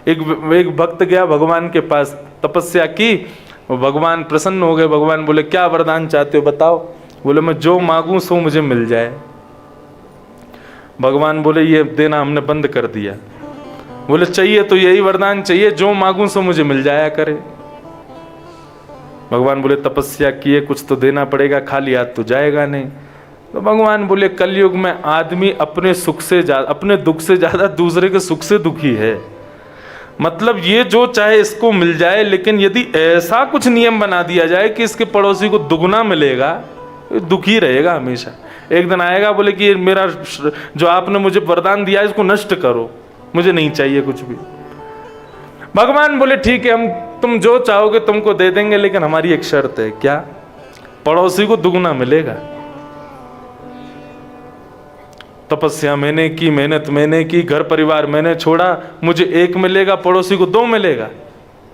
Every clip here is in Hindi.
एक भक्त गया भगवान के पास, तपस्या की, भगवान प्रसन्न हो गए। भगवान बोले क्या वरदान चाहते हो बताओ। बोले मैं जो मांगूं सो मुझे मिल जाए। भगवान बोले ये देना हमने बंद कर दिया। बोले चाहिए तो यही वरदान चाहिए, जो मांगूं सो मुझे मिल जाया करे। भगवान बोले तपस्या किए, कुछ तो देना पड़ेगा, खाली हाथ तो जाएगा नहीं। तो भगवान बोले कलयुग में आदमी अपने सुख से ज्यादा, अपने दुख से ज्यादा दूसरे के सुख से दुखी है। मतलब ये जो चाहे इसको मिल जाए, लेकिन यदि ऐसा कुछ नियम बना दिया जाए कि इसके पड़ोसी को दुगना मिलेगा, दुखी रहेगा हमेशा। एक दिन आएगा बोले कि मेरा जो आपने मुझे वरदान दिया इसको नष्ट करो, मुझे नहीं चाहिए कुछ भी। भगवान बोले ठीक है, हम तुम जो चाहोगे तुमको दे देंगे, लेकिन हमारी एक शर्त है। क्या? पड़ोसी को दुगना मिलेगा। तपस्या मैंने की, मेहनत मैंने की, घर परिवार मैंने छोड़ा, मुझे एक मिलेगा, पड़ोसी को दो मिलेगा।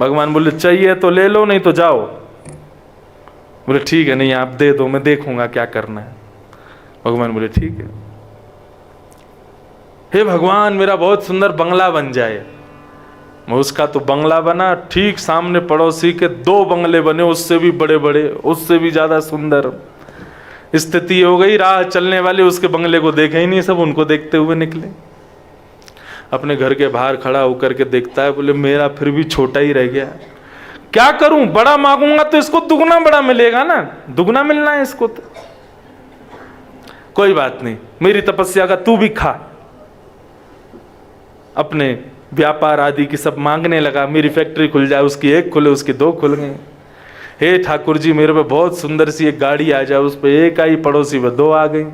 भगवान बोले चाहिए तो ले लो, नहीं तो जाओ। बोले ठीक है, नहीं आप दे दो, मैं देखूंगा क्या करना है। भगवान बोले ठीक है। हे भगवान मेरा बहुत सुंदर बंगला बन जाए। मैं उसका तो बंगला बना, ठीक सामने पड़ोसी के 2 बंगले बने, उससे भी बड़े बड़े, उससे भी ज्यादा सुंदर। स्थिति हो गई, राह चलने वाले उसके बंगले को देखे ही नहीं, सब उनको देखते हुए निकले। अपने घर के बाहर खड़ा होकर के देखता है, बोले मेरा फिर भी छोटा ही रह गया, क्या करूं? बड़ा मांगूंगा तो इसको दुगना बड़ा मिलेगा ना, दुगना मिलना है इसको तो। कोई बात नहीं, मेरी तपस्या का तू भी खा। अपने व्यापार आदि की सब मांगने लगा, मेरी फैक्ट्री खुल जाए, उसकी 1 खुले, उसकी 2 खुल गई। हे ठाकुर जी मेरे पे बहुत सुंदर सी एक गाड़ी आ जाए, उस पे 1 आई, पड़ोसी पे 2 आ गई।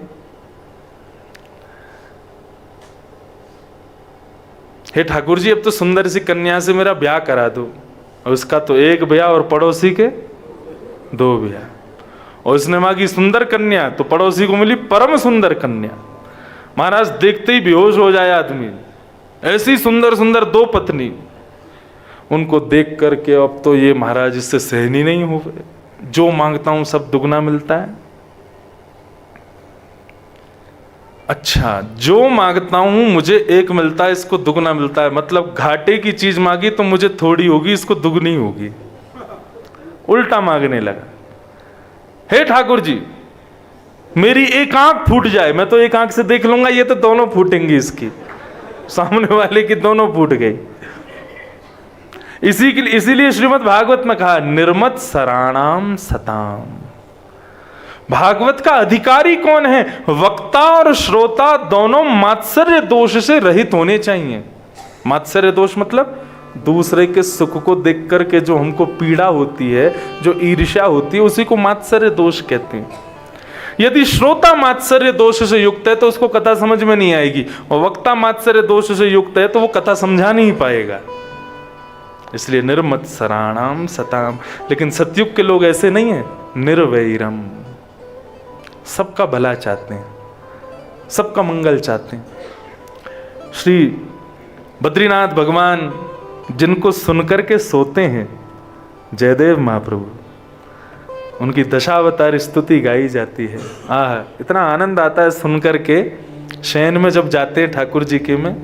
हे ठाकुर जी अब तो सुंदर सी कन्या से मेरा ब्याह करा दो। और उसका तो 1 ब्याह और पड़ोसी के 2 ब्याह। और उसने मांगी सुंदर कन्या, तो पड़ोसी को मिली परम सुंदर कन्या। महाराज देखते ही बेहोश हो जाए आदमी, ऐसी सुंदर सुंदर 2 पत्नी। उनको देख करके अब तो ये महाराज इससे सहनी नहीं हो, जो मांगता हूं सब दुगना मिलता है। अच्छा, जो मांगता हूं मुझे 1 मिलता है, इसको दुगना मिलता है। मतलब घाटे की चीज मांगी तो मुझे थोड़ी होगी, इसको दुगनी होगी। उल्टा मांगने लगा। हे ठाकुर जी मेरी 1 आंख फूट जाए, मैं तो 1 आंख से देख लूंगा, ये तो दोनों फूटेंगी, इसकी सामने वाले की दोनों फूट गई। इसीलिए श्रीमद् भागवत में कहा निर्मत सराणाम सताम। भागवत का अधिकारी कौन है? वक्ता और श्रोता दोनों मात्सर्य दोष से रहित होने चाहिए। मात्सर्य दोष मतलब दूसरे के सुख को देख करके जो हमको पीड़ा होती है, जो ईर्ष्या होती है, उसी को मात्सर्य दोष कहते हैं। यदि श्रोता मात्सर्य दोष से युक्त है तो उसको कथा समझ में नहीं आएगी, और वक्ता मात्सर्य दोष से युक्त है तो वो कथा समझा नहीं पाएगा। इसलिए निर्मत सराणाम सताम। लेकिन सतयुग के लोग ऐसे नहीं है, निर्वैरम, सबका भला चाहते हैं, सबका मंगल चाहते हैं। श्री बद्रीनाथ भगवान जिनको सुनकर के सोते हैं, जयदेव महाप्रभु, उनकी दशावतार स्तुति गाई जाती है। इतना आनंद आता है सुनकर के। शयन में जब जाते हैं ठाकुर जी के में,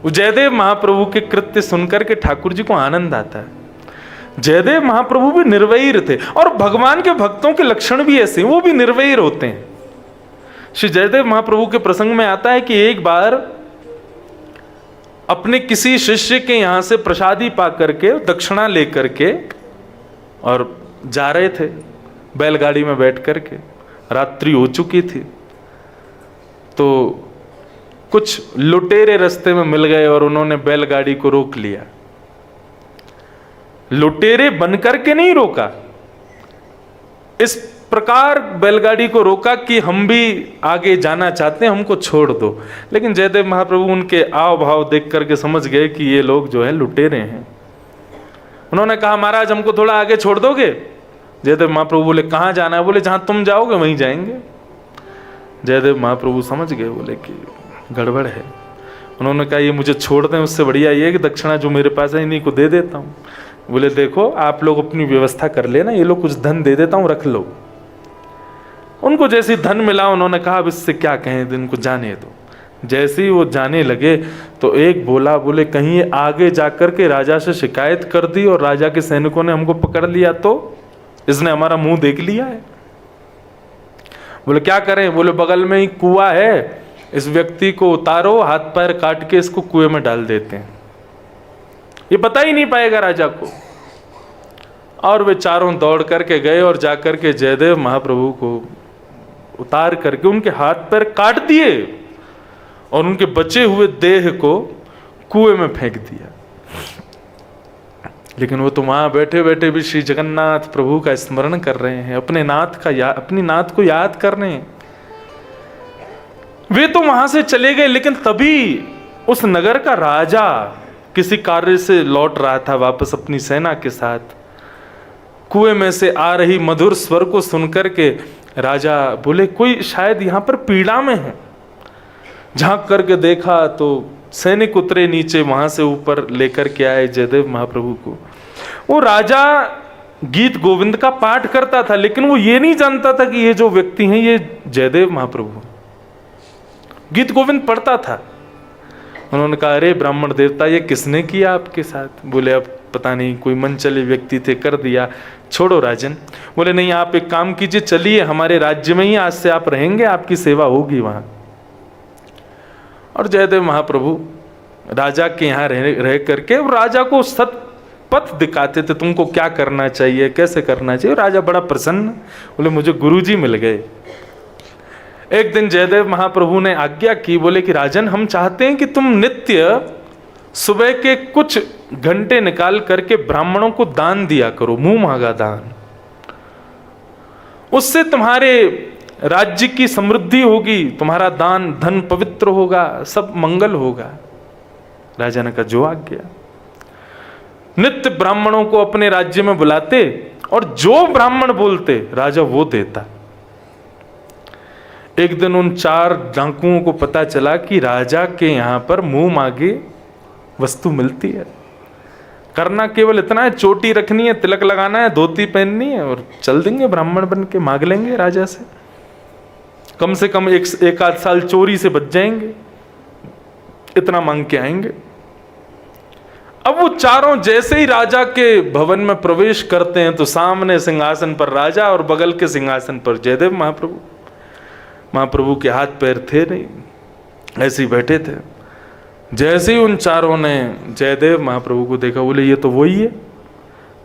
जयदेव महाप्रभु के कृत्य सुनकर के ठाकुर जी को आनंद आता है। जयदेव महाप्रभु भी निर्वैर थे, और भगवान के भक्तों के लक्षण भी ऐसे, वो भी निर्वैर होते हैं। श्री जयदेव महाप्रभु के प्रसंग में आता है कि एक बार अपने किसी शिष्य के यहां से प्रसादी पा करके, दक्षिणा लेकर के, और जा रहे थे बैलगाड़ी में बैठ करके। रात्रि हो चुकी थी, तो कुछ लुटेरे रास्ते में मिल गए और उन्होंने बैलगाड़ी को रोक लिया। लुटेरे बनकर के नहीं रोका, इस प्रकार बैलगाड़ी को रोका कि हम भी आगे जाना चाहते हैं, हमको छोड़ दो। लेकिन जयदेव महाप्रभु उनके आव भाव देख करके समझ गए कि ये लोग जो है लुटेरे हैं। उन्होंने कहा महाराज हमको थोड़ा आगे छोड़ दोगे? जयदेव महाप्रभु बोले कहाँ जाना है? बोले जहां तुम जाओगे वहीं जाएंगे। जयदेव महाप्रभु समझ गए, बोले कि गड़बड़ है। उन्होंने कहा ये मुझे छोड़ दें, उससे बढ़िया ये है कि दक्षिणा जो मेरे पास है इन्हीं को दे देता हूँ। बोले देखो आप लोग अपनी व्यवस्था कर लेना, ये लोग कुछ धन दे देता हूँ, रख लो। उनको जैसे धन मिला उन्होंने कहा अब इससे क्या कहें, इनको जाने दो। जैसे ही वो जाने लगे तो एक बोला, बोले कहीं आगे जाकर के राजा से शिकायत कर दी और राजा के सैनिकों ने हमको पकड़ लिया तो इसने हमारा मुंह देख लिया है। बोले क्या करें? बोले बगल में ही कुआं है, इस व्यक्ति को उतारो, हाथ पैर काट के इसको कुएं में डाल देते हैं, ये पता ही नहीं पाएगा राजा को। और वे चारों दौड़ करके गए और जाकर के जयदेव महाप्रभु को उतार करके उनके हाथ पैर काट दिए और उनके बचे हुए देह को कुएं में फेंक दिया। लेकिन वो तो वहां बैठे बैठे भी श्री जगन्नाथ प्रभु का स्मरण कर रहे हैं, अपने नाथ का अपनी नाथ को याद कर रहे हैं। वे तो वहां से चले गए, लेकिन तभी उस नगर का राजा किसी कार्य से लौट रहा था वापस अपनी सेना के साथ। कुएं में से आ रही मधुर स्वर को सुनकर के राजा बोले कोई शायद यहां पर पीड़ा में है। झांक करके देखा तो सैनिक उतरे नीचे, वहां से ऊपर लेकर के आए जयदेव महाप्रभु को। वो राजा गीत गोविंद का पाठ करता था, लेकिन वो ये नहीं जानता था कि ये जो व्यक्ति हैं ये जयदेव महाप्रभु। गीत गोविंद पढ़ता था। उन्होंने कहा अरे ब्राह्मण देवता ये किसने किया आपके साथ? बोले अब पता नहीं, कोई मनचले व्यक्ति थे, कर दिया, छोड़ो राजन। बोले नहीं, आप एक काम कीजिए, चलिए हमारे राज्य में ही आज से आप रहेंगे, आपकी सेवा होगी वहां। और जयदेव महाप्रभु राजा के यहाँ रह करके राजा को सत पथ दिखाते थे, तुमको क्या करना चाहिए, कैसे करना चाहिए। राजा बड़ा प्रसन्न, बोले मुझे गुरुजी मिल गए। एक दिन जयदेव महाप्रभु ने आज्ञा की, बोले कि राजन हम चाहते हैं कि तुम नित्य सुबह के कुछ घंटे निकाल करके ब्राह्मणों को दान दिया करो, मुंह मांगा दान। उससे तुम्हारे राज्य की समृद्धि होगी, तुम्हारा दान धन पवित्र होगा, सब मंगल होगा। राजा ने कहा जो आज्ञा। नित्य ब्राह्मणों को अपने राज्य में बुलाते और जो ब्राह्मण बोलते राजा वो देता। एक दिन उन 4 डाकुओं को पता चला कि राजा के यहां पर मुंह मांगे वस्तु मिलती है। करना केवल इतना है, चोटी रखनी है, तिलक लगाना है, धोती पहननी है और चल देंगे ब्राह्मण बन के, मांग लेंगे राजा से। कम से कम एक आध साल चोरी से बच जाएंगे, इतना मांग के आएंगे। अब वो चारों जैसे ही राजा के भवन में प्रवेश करते हैं तो सामने सिंहासन पर राजा और बगल के सिंहासन पर जयदेव महाप्रभु। महाप्रभु के हाथ पैर थे नहीं, ऐसे ही बैठे थे। जैसे ही उन चारों ने जयदेव महाप्रभु को देखा, बोले ये तो वही है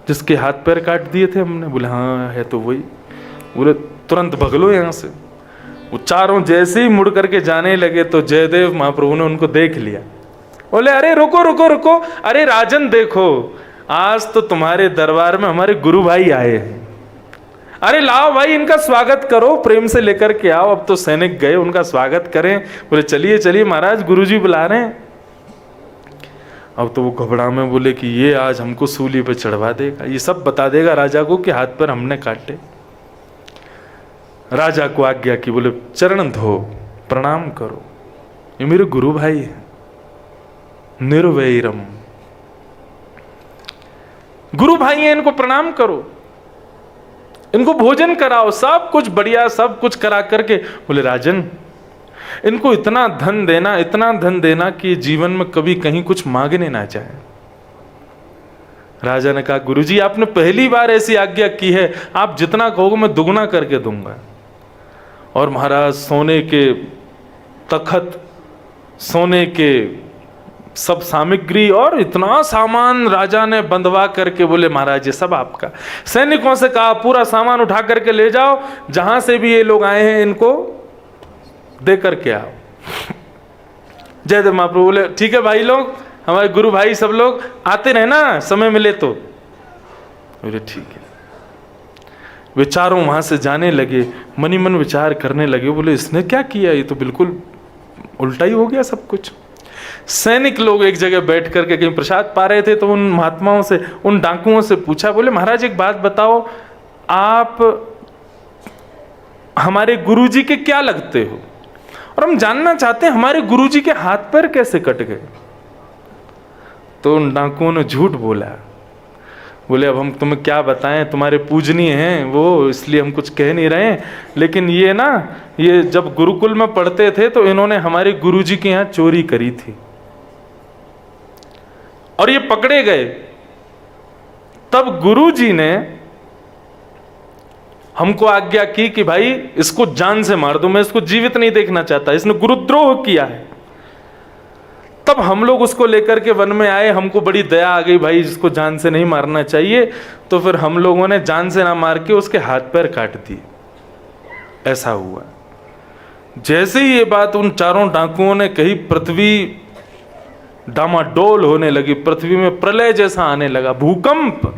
जिसके हाथ पैर काट दिए थे हमने। बोले हाँ है तो वही। बोले तुरंत भग लो यहाँ से। वो चारों जैसे ही मुड़ करके जाने लगे तो जयदेव महाप्रभु ने उनको देख लिया। बोले अरे रुको रुको रुको, अरे राजन देखो, आज तो तुम्हारे दरबार में हमारे गुरु भाई आए हैं। अरे लाओ भाई इनका स्वागत करो, प्रेम से लेकर के आओ। अब तो सैनिक गए, उनका स्वागत करें। बोले चलिए चलिए महाराज, गुरुजी बुला रहे हैं। अब तो वो घबरा में बोले कि ये आज हमको सूली पे चढ़वा देगा, ये सब बता देगा राजा को कि हाथ पर हमने काटे। राजा को आज्ञा की, बोले चरण धो, प्रणाम करो, ये मेरे गुरु भाई है, निर्वैरम गुरु भाई हैं, इनको प्रणाम करो, इनको भोजन कराओ, सब कुछ बढ़िया, सब कुछ करा करके। बोले राजन इनको इतना धन देना, इतना धन देना कि जीवन में कभी कहीं कुछ मांगने ना चाहे। राजा ने कहा गुरुजी आपने पहली बार ऐसी आज्ञा की है, आप जितना कहोगे मैं दुगना करके दूंगा। और महाराज सोने के तखत, सोने के सब सामग्री और इतना सामान राजा ने बंधवा करके बोले महाराज ये सब आपका। सैनिकों से कहा पूरा सामान उठा करके ले जाओ, जहां से भी ये लोग आए हैं इनको दे करके आओ। जयदेव महाप्रभु बोले ठीक है भाई लोग, हमारे गुरु भाई सब लोग आते रहे ना, समय मिले तो। बोले ठीक है। वे चारों वहां से जाने लगे, मनी मन विचार करने लगे। बोले इसने क्या किया, ये तो बिल्कुल उल्टा ही हो गया सब कुछ। सैनिक लोग एक जगह बैठ करके कहीं प्रसाद पा रहे थे तो उन महात्माओं से, उन डाकुओं से पूछा, बोले महाराज एक बात बताओ, आप हमारे गुरुजी के क्या लगते हो, और हम जानना चाहते हैं हमारे गुरुजी के हाथ पैर कैसे कट गए। तो उन डाकुओं ने झूठ बोला। बोले अब हम तुम्हें क्या बताएं, तुम्हारे पूजनीय हैं वो, इसलिए हम कुछ कह नहीं रहे हैं, लेकिन ये ना, ये जब गुरुकुल में पढ़ते थे तो इन्होंने हमारे गुरुजी के यहाँ चोरी करी थी और ये पकड़े गए। तब गुरुजी ने हमको आज्ञा की कि भाई इसको जान से मार दो, मैं इसको जीवित नहीं देखना चाहता, इसने गुरुद्रोह किया है। तब हम लोग उसको लेकर के वन में आए, हमको बड़ी दया आ गई, भाई इसको जान से नहीं मारना चाहिए। तो फिर हम लोगों ने जान से ना मार के उसके हाथ पैर काट दिए। ऐसा हुआ। जैसे ही ये बात उन चारों डाकुओं ने कही, पृथ्वी डामाडोल होने लगी, पृथ्वी में प्रलय जैसा आने लगा, भूकंप।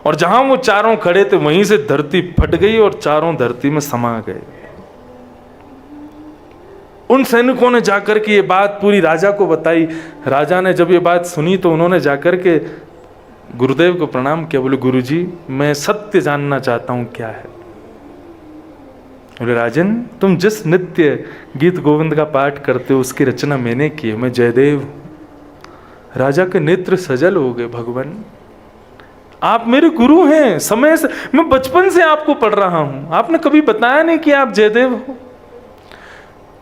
और जहां वो चारों खड़े थे वहीं से धरती फट गई और चारों धरती में समा गए। उन सैनिकों ने जाकर के ये बात पूरी राजा को बताई। राजा ने जब ये बात सुनी तो उन्होंने जाकर के गुरुदेव को प्रणाम किया। बोले गुरुजी, मैं सत्य जानना चाहता हूं क्या है। बोले राजन, तुम जिस नित्य गीत गोविंद का पाठ करते हो उसकी रचना मैंने की है, मैं जयदेव हूं। राजा के नेत्र सजल हो गए। भगवान, आप मेरे गुरु हैं, समय से मैं बचपन से आपको पढ़ रहा हूं, आपने कभी बताया नहीं कि आप जयदेव हो।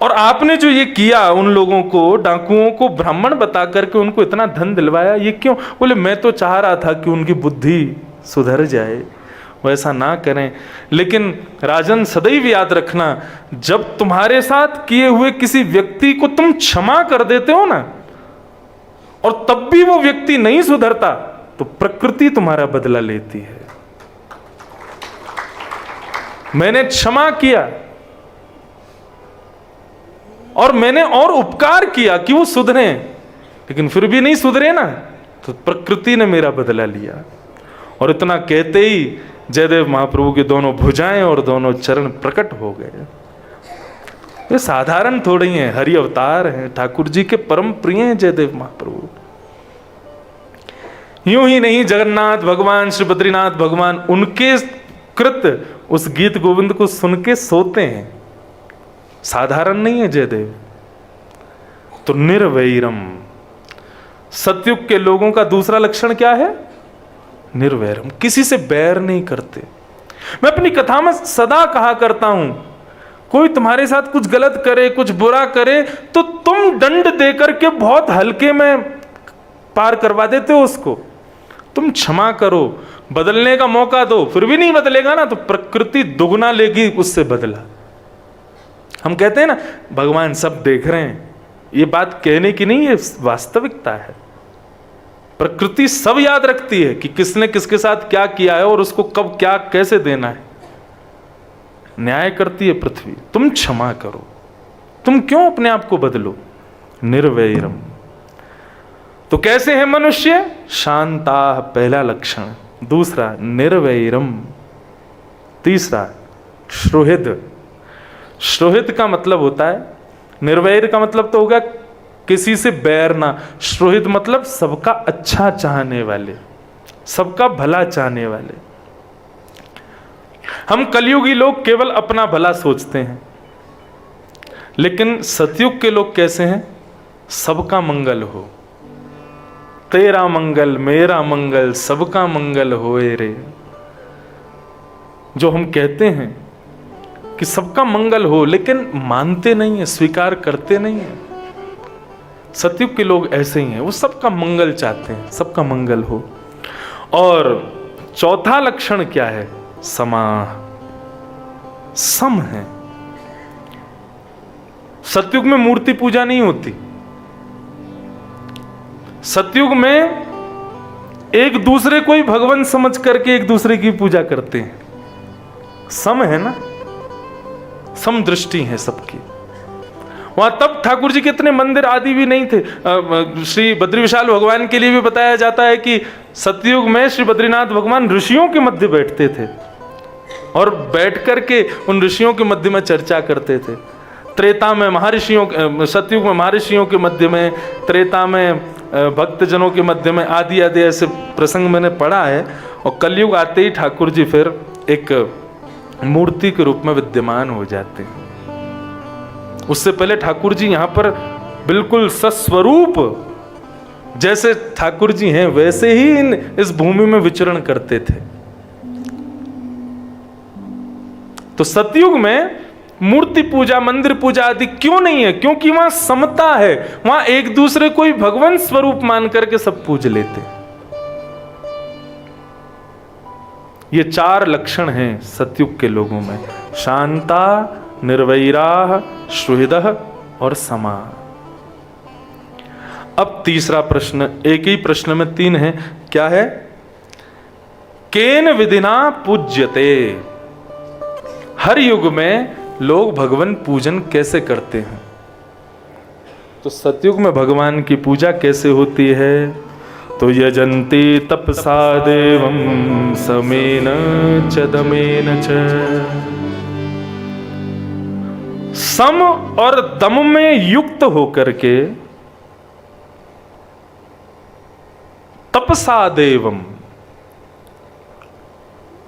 और आपने जो ये किया, उन लोगों को, डाकुओं को ब्राह्मण बता करके उनको इतना धन दिलवाया, ये क्यों? बोले मैं तो चाह रहा था कि उनकी बुद्धि सुधर जाए, वैसा ना करें। लेकिन राजन, सदैव याद रखना, जब तुम्हारे साथ किए हुए किसी व्यक्ति को तुम क्षमा कर देते हो ना, और तब भी वो व्यक्ति नहीं सुधरता, तो प्रकृति तुम्हारा बदला लेती है। मैंने क्षमा किया और मैंने और उपकार किया कि वो सुधरे, लेकिन फिर भी नहीं सुधरे ना, तो प्रकृति ने मेरा बदला लिया। और इतना कहते ही जयदेव महाप्रभु के दोनों भुजाएं और दोनों चरण प्रकट हो गए। ये साधारण थोड़ी हैं, हरि अवतार हैं, ठाकुर जी के परम प्रिय हैं जयदेव महाप्रभु। यूं ही नहीं, जगन्नाथ भगवान, श्री बद्रीनाथ भगवान, उनके कृत उस गीत गोविंद को सुन के सोते हैं। साधारण नहीं है जयदेव। तो निर्वैरम, सतयुग के लोगों का दूसरा लक्षण क्या है? निर्वैरम, किसी से बैर नहीं करते। मैं अपनी कथा में सदा कहा करता हूं, कोई तुम्हारे साथ कुछ गलत करे, कुछ बुरा करे, तो तुम दंड देकर के बहुत हल्के में पार करवा देते हो उसको। तुम क्षमा करो, बदलने का मौका दो, फिर भी नहीं बदलेगा ना, तो प्रकृति दुगना लेगी उससे बदला। हम कहते हैं ना, भगवान सब देख रहे हैं, ये बात कहने की नहीं, ये वास्तविकता है। प्रकृति सब याद रखती है कि किसने किसके साथ क्या किया है और उसको कब क्या कैसे देना है। न्याय करती है पृथ्वी। तुम क्षमा करो, तुम क्यों अपने आप को बदलो? निर्वैरम। तो कैसे है मनुष्य? शांता, पहला लक्षण। दूसरा निर्वैरम। तीसरा श्रोहित। श्रोहित का मतलब होता है, निर्वैर का मतलब तो होगा किसी से बैर ना। श्रोहित मतलब सबका अच्छा चाहने वाले, सबका भला चाहने वाले। हम कलयुगी लोग केवल अपना भला सोचते हैं, लेकिन सतयुग के लोग कैसे हैं? सबका मंगल हो। तेरा मंगल मेरा मंगल सबका मंगल होए रे। जो हम कहते हैं कि सबका मंगल हो, लेकिन मानते नहीं है, स्वीकार करते नहीं है। सतयुग के लोग ऐसे ही हैं, वो सबका मंगल चाहते हैं, सबका मंगल हो। और चौथा लक्षण क्या है? समाह, सम है। सतयुग में मूर्ति पूजा नहीं होती। सतयुग में एक दूसरे को ही भगवान समझ करके एक दूसरे की पूजा करते हैं। सम है ना, सम दृष्टि है सबकी। वहां तब ठाकुर जी के इतने मंदिर आदि भी नहीं थे। श्री बद्री विशाल भगवान के लिए भी बताया जाता है कि सतयुग में श्री बद्रीनाथ भगवान ऋषियों के मध्य बैठते थे और बैठ करके उन ऋषियों के मध्य में चर्चा करते थे। त्रेता में महर्षियों, सतयुग में महर्षियों के मध्य में, त्रेता में भक्तजनों के मध्य में, आदि आदि ऐसे प्रसंग मैंने पढ़ा है। और कलयुग आते ही ठाकुर जी फिर एक मूर्ति के रूप में विद्यमान हो जाते हैं। उससे पहले ठाकुर जी यहाँ पर बिल्कुल सस्वरूप जैसे ठाकुर जी हैं वैसे ही इस भूमि में विचरण करते थे। तो सतयुग में मूर्ति पूजा, मंदिर पूजा आदि क्यों नहीं है? क्योंकि वहां समता है, वहां एक दूसरे को ही भगवान स्वरूप मान करके सब पूज लेते हैं। ये 4 लक्षण हैं सतयुग के लोगों में: शांता, निर्वैराह, सुहृदः और समा। अब तीसरा प्रश्न, एक ही प्रश्न में 3 है, क्या है? केन विधिना पूज्यते? हर युग में लोग भगवान पूजन कैसे करते हैं? तो सतयुग में भगवान की पूजा कैसे होती है? तो यजन्ति तपसा देवं समेन च दमेन च। सम और दम में युक्त होकर के तपसा देवम,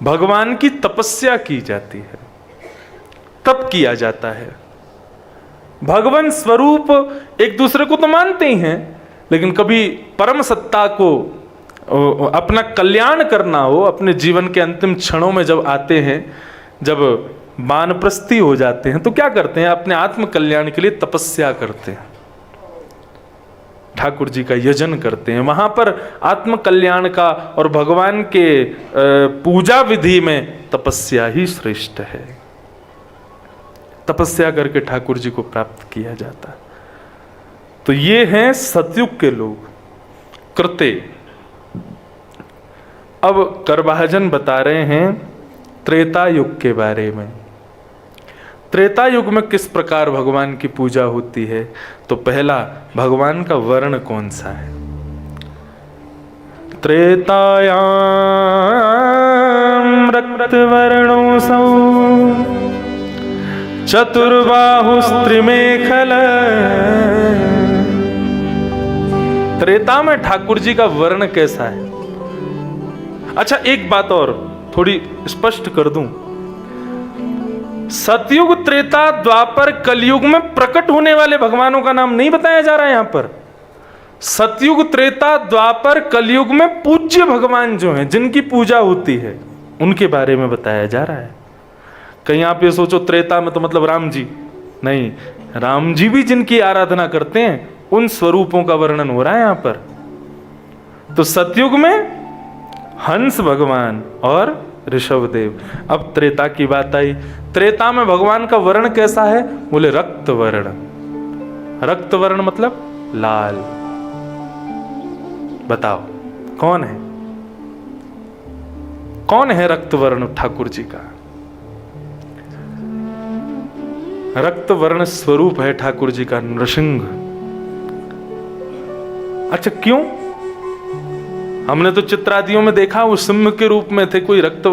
भगवान की तपस्या की जाती है, तप किया जाता है। भगवान स्वरूप एक दूसरे को तो मानते ही हैं, लेकिन कभी परम सत्ता को अपना कल्याण करना हो, अपने जीवन के अंतिम क्षणों में जब आते हैं, जब वानप्रस्थी हो जाते हैं, तो क्या करते हैं? अपने आत्म कल्याण के लिए तपस्या करते हैं, ठाकुर जी का यजन करते हैं। वहां पर आत्म कल्याण का और भगवान के पूजा विधि में तपस्या ही श्रेष्ठ है। तपस्या करके ठाकुर जी को प्राप्त किया जाता है। तो ये हैं सतयुग के लोग, कृत्य। अब करभाजन बता रहे हैं त्रेता युग के बारे में। त्रेता युग में किस प्रकार भगवान की पूजा होती है? तो पहला, भगवान का वर्ण कौन सा है? त्रेतायाम रक्तवर्णोऽसौ चतुर्बाहुस्त्रिमेखल। त्रेता में ठाकुर जी का वर्ण कैसा है? अच्छा, एक बात और थोड़ी स्पष्ट कर दूं। सतयुग, त्रेता, द्वापर, कलयुग में प्रकट होने वाले भगवानों का नाम नहीं बताया जा रहा है यहां पर। सतयुग, त्रेता, द्वापर, कलयुग में पूज्य भगवान जो हैं, जिनकी पूजा होती है, उनके बारे में बताया जा रहा है। कहीं आप ये सोचो त्रेता में तो मतलब राम जी, नहीं, राम जी भी जिनकी आराधना करते हैं उन स्वरूपों का वर्णन हो रहा है यहां पर। तो सतयुग में हंस भगवान और ऋषभदेव। अब त्रेता की बात आई। त्रेता में भगवान का वर्ण कैसा है? बोले रक्त वर्ण। रक्त वर्ण मतलब लाल। बताओ कौन है? कौन है रक्त वर्ण ठाकुर जी का? रक्त वर्ण स्वरूप है ठाकुर जी का नृसिंह। अच्छा, क्यों? हमने तो चित्रादियों में देखा वो सिंह के रूप में थे। कोई रक्त,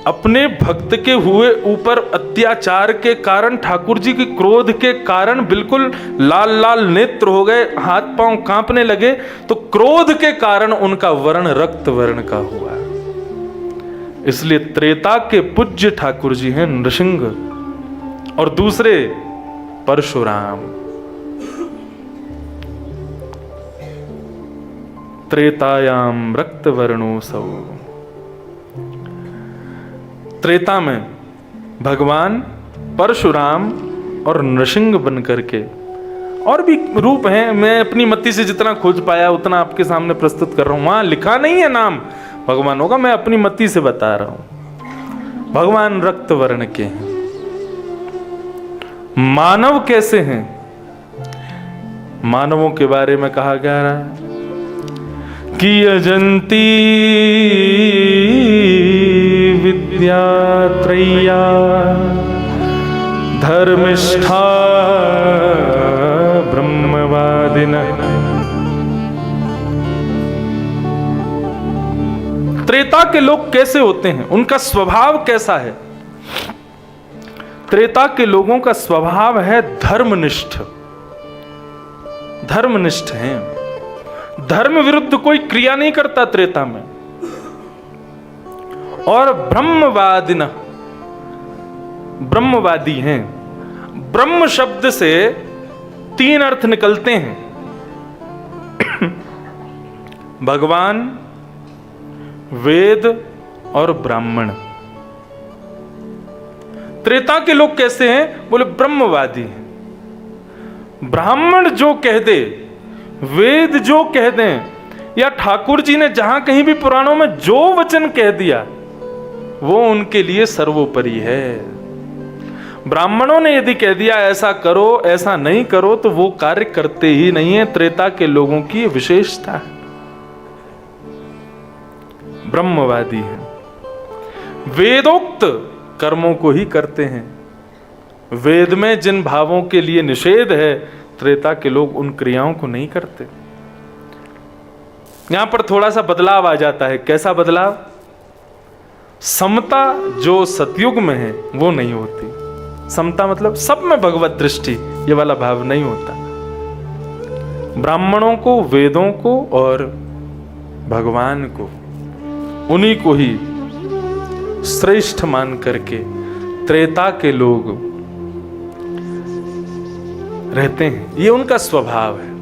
अपने भक्त के हुए ऊपर अत्याचार के कारण, ठाकुर जी के क्रोध के कारण बिल्कुल लाल लाल नेत्र हो गए, हाथ पांव कांपने लगे, तो क्रोध के कारण उनका वर्ण रक्त वर्ण का हुआ। इसलिए त्रेता के पूज्य ठाकुर जी हैं नृसिंह, और दूसरे परशुराम। त्रेतायाम रक्तवर्णोऽसौ। त्रेता में भगवान परशुराम और नृसिंह बन करके, और भी रूप हैं, मैं अपनी मति से जितना खोज पाया उतना आपके सामने प्रस्तुत कर रहा हूं। वहां लिखा नहीं है नाम भगवानों का, मैं अपनी मति से बता रहा हूं। भगवान रक्त वर्ण के हैं। मानव कैसे हैं? मानवों के बारे में कहा गया रहा है कि यजन्ति विद्यात्रय्या धर्मिष्ठा ब्रह्मवादिनः। त्रेता के लोग कैसे होते हैं? उनका स्वभाव कैसा है? त्रेता के लोगों का स्वभाव है धर्मनिष्ठ। धर्मनिष्ठ हैं, धर्म विरुद्ध कोई क्रिया नहीं करता त्रेता में। और ब्रह्मवादिन, ब्रह्मवादी हैं। ब्रह्म शब्द से 3 अर्थ निकलते हैं। भगवान, वेद और ब्राह्मण। त्रेता के लोग कैसे हैं? बोले ब्रह्मवादी हैं। ब्राह्मण जो कह दे, वेद जो कह दें, या ठाकुर जी ने जहां कहीं भी पुराणों में जो वचन कह दिया वो उनके लिए सर्वोपरि है। ब्राह्मणों ने यदि कह दिया ऐसा करो, ऐसा नहीं करो, तो वो कार्य करते ही नहीं है। त्रेता के लोगों की विशेषता है, ब्रह्मवादी है। वेदोक्त कर्मों को ही करते हैं। वेद में जिन भावों के लिए निषेध है, त्रेता के लोग उन क्रियाओं को नहीं करते। यहां पर थोड़ा सा बदलाव आ जाता है। कैसा बदलाव? समता जो सतयुग में है वो नहीं होती। समता मतलब सब में भगवत दृष्टि, ये वाला भाव नहीं होता। ब्राह्मणों को, वेदों को और भगवान को, उन्हीं को ही श्रेष्ठ मान करके त्रेता के लोग रहते हैं। ये उनका स्वभाव है।